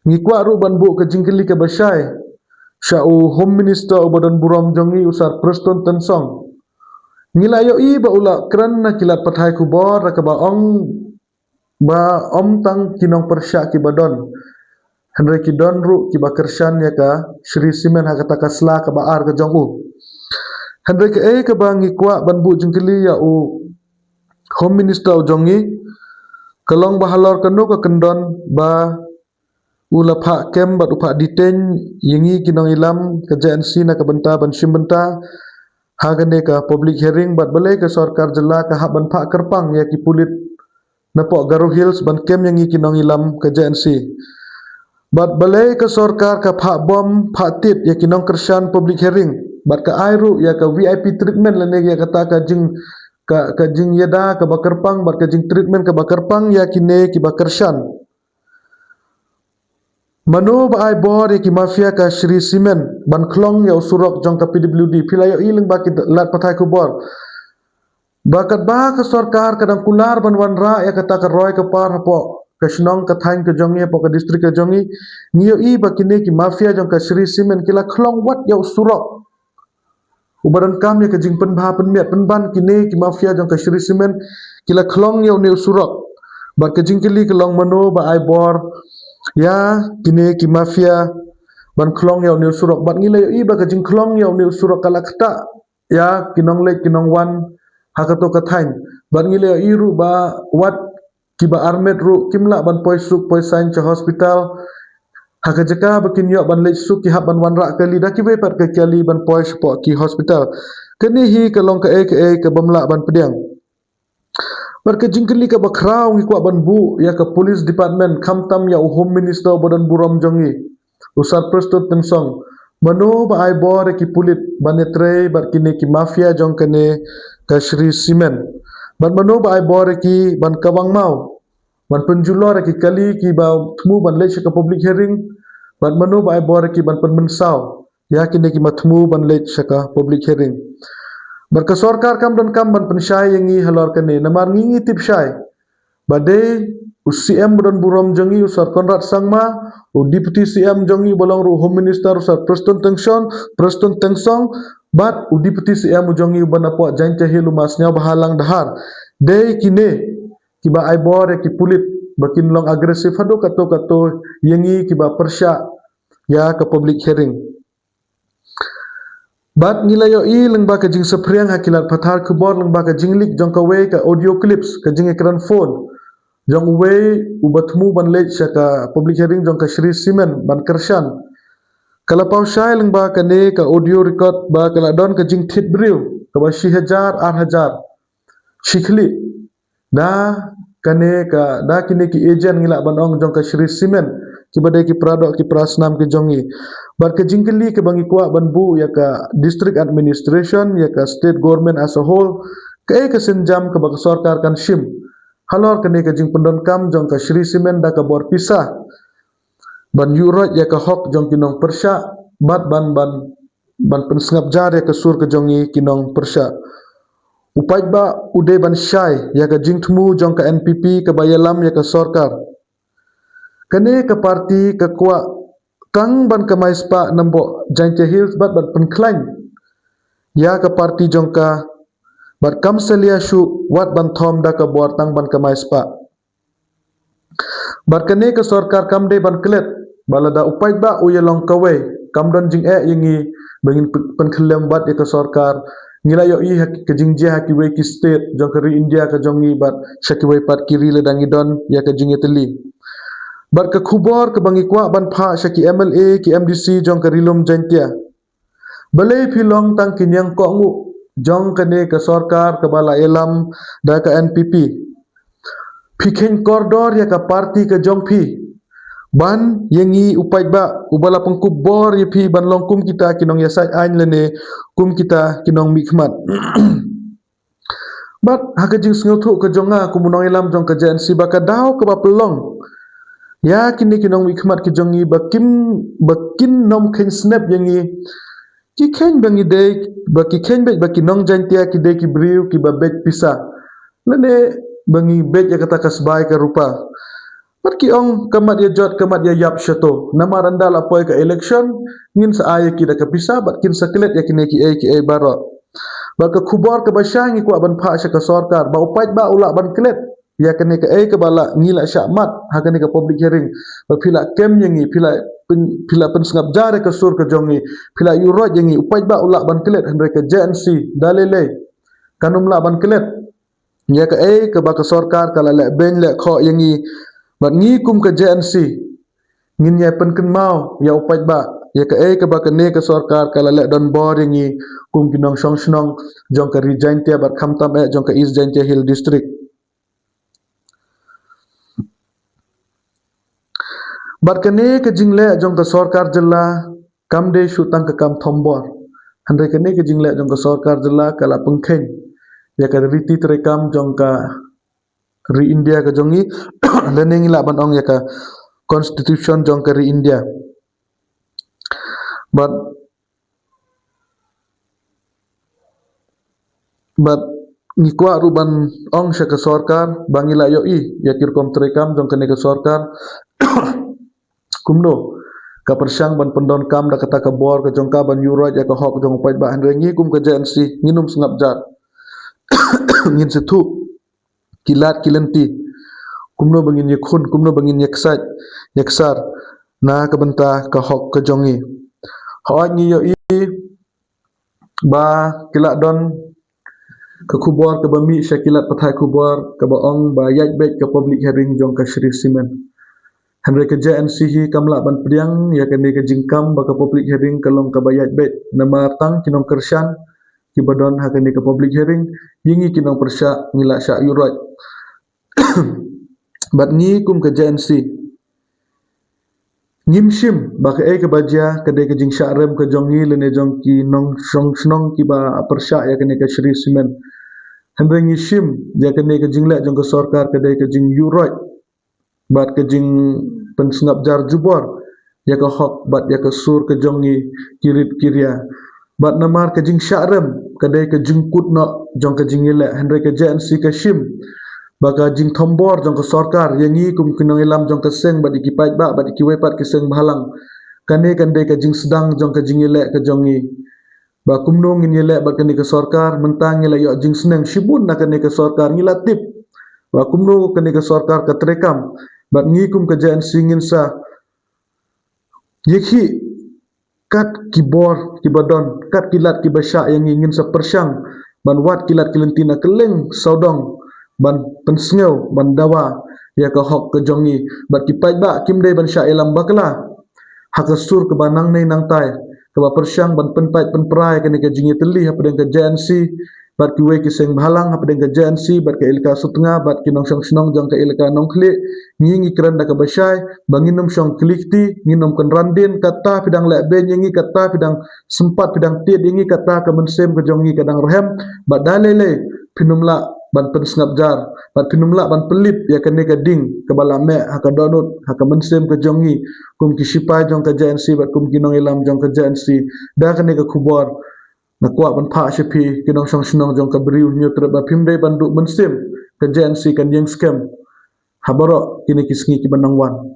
ngikwa ru ban bu ke jingkeli ke basyai syau home minister badan buram jongi usar Preston Tensong ngilayo I ba ula kran na kilat pathai ku bor ka ba ong ba om tang kinong persya ki badon Henry ki don ru ki ba kershan ya ka Shri Simen ha kata kasla ka ba ar ka jong u Henry ke ka ba ngikwa ban bu jingkeli ya u home minister jongi kalong bahalor kanu ka kendon ba ula pha kem bat upha detain yingi kinong ilam ke JNC na ka benta ban sim benta hagane ka public hearing bat balai ke sarkar jela ka ha ban pha kerpang ya ki pulit na po Garo Hills ban kem yangi kinong ilam ke JNC bat balai ke sarkar ka pha bom pha tit ya kinong kershan public hearing bat ka airu ya ka VIP treatment lane ya kata ka jing ka jing yeda ka bakerpang bat ka jing treatment ka bakerpang ya kine ki bakershan Manu ba ai bor ki mafia ka Shri Simen ban klong ya usurok jong ka PWD pilayo iling ba ki lat pathai ku bor bakat ba ka sarkar kadang kular ban wanra ya kata ka roy ka par po ka snong ka thain ka jongi po ka district ka jongi niyo I ba kine ki mafia jong ka Shri Simen kila klong wat ya usurok ubaran kam ya ka jing pen bha pen miat pen ban kine ki mafia jong ka Shri Simen kila klong ya ne usurok ba ka jing kili klong manu ba ai bor ya kini ki mafia ban klong ya ni surok ban ngile I ba ka jing klong ya ni surok kala kata ya kinong lek kinong wan hakato ka thain ban ngile I ru ba wat ki ba armet ru kimla ban poisuk poisain cha hospital haka jaka bakin yo ban lek suk ki hab ban wan ra kali da ki be pat ka kali ban pois po ki hospital kini hi kalong ka ka bamla ban pedang Barka jingkeli ka bakrau ngi kwa ban bu ya ka police department khamtam ya home minister badan buram jongi usar Preston Tensong mano ba ai bor ki pulit banetre bar kini ki mafia jong kane ka Shri Simen ban mano ba ai bor ki ban kawang mau ban penjulor ki kali ki ba thmu ban le ka public hearing ban mano ba ai bor ki ban penmensau ya kini ki mathmu ban le ka public hearing Barka sarkar kam dan kam ban pensyai yangi halor kene namar ngingi tip syai bade CM dan buram jongi usar Konrad Sangma u deputy CM jongi bolong ru home minister usar Preston Tengsong bat u deputy CM jongi bana po jainte hilu masnya bahalang dahar de kine kiba ai bor ki pulit bakin long agresif hadu kato yangi kiba persya ya ke public hearing Bat ngilayo I lengba ka jing sepriang hakilat pathar kubor lengba ka jinglik jong ka we ka audio clips ka jing ekran phone jong we ubatmu ban lech ka public hearing jong ka Shri Simen ban kershan kala pau syai lengba ka ne ka audio record ba kala don ka jing tit briu ka ba shi hajar ar hajar shikhli da kane ka da kini ki agent ngila ban ong jong ka Shri Simen ki badai ki pradok ki prasnam ki jongi bar ke jingkeli ke bangi kwa banbu ya ka district administration ya ka state government as a whole ke senjam ke bak sarkar kan shim halor kene ke jing pendon kam jong ka Shri Simen da ka bor pisah ban yurot ya ka hok jong kinong persya bat ban pensengap jar ya ka sur ke jongi kinong persya upai ba ude ban syai ya ka jing tmu jong ka NPP ke bayalam ya ka sarkar kene ke parti ke kwa kang ban ke maispa nambo Jainte Hills bat penklang ya ke parti jongka bat kam selia shu wat ban thom da ka bor tang ban ke maispa bat kene ke sarkar kam de ban klet balada upai ba uyelong kawe kam don jing yingi bengin penkelem bat ya ke sarkar ngilayo I ke jing je ki we ki state jong keri India ka jongi bat syaki we pat kiri ledangi don ya ke jing eteli Bar ke khubor ke bangi kwa ban pha syaki MLA ki MDC jong ke rilum jantia. Balai pilong tang kinyang ko ngu jong kene ke sarkar ke bala elam da ke NPP. Pikhen koridor ya ke parti ke jong pi. Ban yengi upai ba ubala pengkub bor ye pi ban long kum kita kinong yasai ain lene kum kita kinong mikmat. Bat hakajing senguthu ke jonga kumunong elam jong ke JNC baka dau ke ba pelong. Ya kini kinong mikmat ki jongi bakin nom ken snap yengi ki ken bangi de baki ken bet baki nong jantia ki de ki briu ki babet pisa lene bangi bet ya kata kasbai ka rupa Pat ki ong kamat ya jot kamat ya yap shato nama randa la poi ka election ngin sa ay ki da ka pisa bat kin sa klet ya ki ai baro ba ka khubor ka basha ngi kwa ban pha sha ka sarkar ba upat ba ula ban klet ya kene ka ai ka bala ngila sha mat ha kene ka public hearing ba phila kem yangi phila pen sngap jare ka sur ka jongi phila yuro yangi upat ba ula ban klet andre ka JNC dalele kanum la ban klet ya ka ai ka ba ka sarkar ka la le ben le kho yangi bat ngi kum ka JNC ngin ya pen ken mau ya upat ba ya ka ka ba ka ne ka sarkar ka la don bor ngi kum kinong song snong jong ka resign tia bat kham tam jong ka East Jaintia Hill district bat ka ne ka jingle jong ka sarkar jilla kam de shu tang ka kam thombor handre ka ne ka jingle jong ka sarkar jilla kala pengkhen ya ka riti trekam jong ka ri India ka jongi lening la ban ong ya ka constitution jong ka ri India but ni kwa ruban ong sya ka sarkar bangila yo ya kirkom trekam jong ka ne ka sarkar kumno ka persyang ban pendon kam da kata ka bor ka jong ka ban yuro ya ka hok jong pai ba ngi kum ka JNC nginum sngap jar ngin setu kilat kilenti kumno bangin yekhun kumno bangin yeksar na ka benta ka hok ka jongi ha ngi yo ba kilat don ka khubor ka bami syakilat pathai khubor ka ba ong ba yaj bet ka public hearing jong ka Shri Simen Henry ka JNC hi kamla ban priang ya ka ne ka jingkam ba ka public hearing kalong ka ba yaj bet nama tang kinong kersyan ki badon ha ka ne ka public hearing yingi kinong persya ngila sya yurat bat ngi kum ka JNC ngimshim ba ka ka bajia ka de ka jing sya rem ka jongi lene jong ki nong song snong ki ba persya ya ka ne ka Shri Simen Henry ngishim ya ka ne ka jingle jong ka sarkar ka de ka jing yurat bat ka jing pensngap jar jubor ya ka hok bat ya ka sur ka jongi kirit kirya bat namar ka jing syarem ka de ka jing kutno jong ka jing ile Henry ka JNC ka shim baka jing thombor jong ka sarkar yangi kum kinong ilam jong ka seng bat ikipait ba bat ikiwepat ka seng bahalang kane kan de ka jing sedang jong ka jing ile ka jongi ba kumno ngin ile bat kane ka sarkar mentang ile yo jing seneng shibun na kane ka sarkar ngilatip ba kumno kane ka sarkar ka trekam bat ngi kum ka JNC ngin sa yekhi kat kibor kibadon kat kilat kibasya yang ingin sa persyang ban wat kilat kilentina keleng saudong ban pensngeu ban dawa ya ka hok ka jongi bat kipai ba kimde ban sya elam bakla hakasur ke banang nei nang tai ka ba persyang ban penpai penprai ka ne ka jingi teli ha pedeng ka JNC bat kiwe ki seng bahalang ha pedeng ka JNC bat ka ilka sutnga bat kinong song snong jong ka ilka nong kli ngingi kran da ka basyai banginum song klikti nginom kan randin kata pidang le ben ngingi kata pidang sempat pidang tit ngingi kata ka mensem ka jongi kadang rohem bat dalele pinumla ban pensngap jar bat pinumla ban pelip ya kene ka ding ka balame ha ka donut ha ka mensem ka jongi kum ki sipai jong ka JNC bat kum kinong ilam jong ka JNC da kene ka khubor na kwa ban pha shepi kinong song snong jong ka briu nyutre ba pimde ban du mensem ka JNC kan yang scam habaro kini kisngi ki banang wan